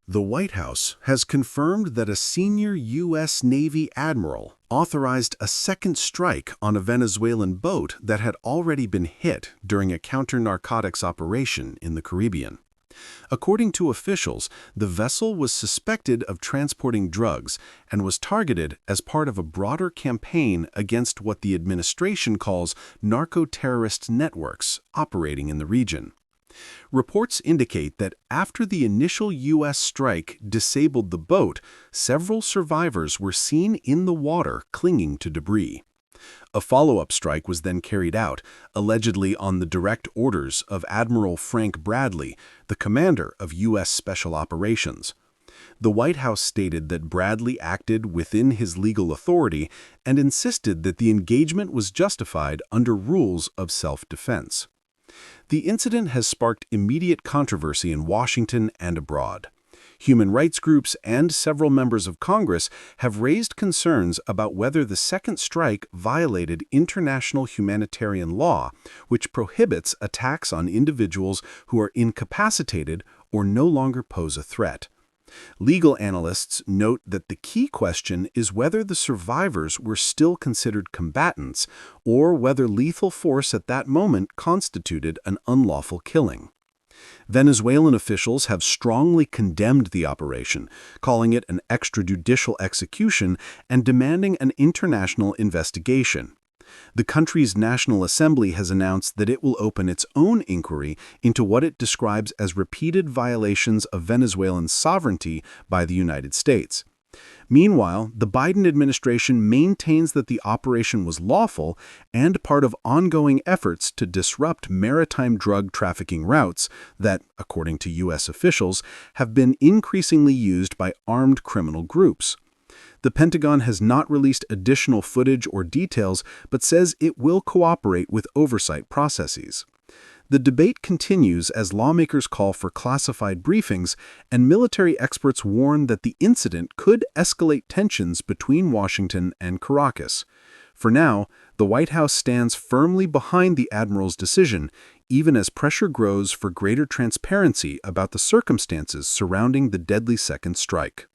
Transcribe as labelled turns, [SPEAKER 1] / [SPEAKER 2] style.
[SPEAKER 1] The White House has confirmed that a senior U.S. Navy admiral authorized a second strike on a Venezuelan boat that had already been hit during a counter-narcotics operation in the Caribbean. According to officials, the vessel was suspected of transporting drugs and was targeted as part of a broader campaign against what the administration calls narco-terrorist networks operating in the region. Reports indicate that after the initial U.S. strike disabled the boat, several survivors were seen in the water clinging to debris. A follow-up strike was then carried out, allegedly on the direct orders of Admiral Frank Bradley, the commander of U.S. Special Operations. The White House stated that Bradley acted within his legal authority and insisted that the engagement was justified under rules of self-defense. The incident has sparked immediate controversy in Washington and abroad. Human rights groups and several members of Congress have raised concerns about whether the second strike violated international humanitarian law, which prohibits attacks on individuals who are incapacitated or no longer pose a threat. Legal analysts note that the key question is whether the survivors were still considered combatants or whether lethal force at that moment constituted an unlawful killing. Venezuelan officials have strongly condemned the operation, calling it an extrajudicial execution and demanding an international investigation. The country's National Assembly has announced that it will open its own inquiry into what it describes as repeated violations of Venezuelan sovereignty by the United States. Meanwhile, the Biden administration maintains that the operation was lawful and part of ongoing efforts to disrupt maritime drug trafficking routes that, according to U.S. officials, have been increasingly used by armed criminal groups. The Pentagon has not released additional footage or details, but says it will cooperate with oversight processes. The debate continues as lawmakers call for classified briefings, and military experts warn that the incident could escalate tensions between Washington and Caracas. For now, the White House stands firmly behind the admiral's decision, even as pressure grows for greater transparency about the circumstances surrounding the deadly second strike.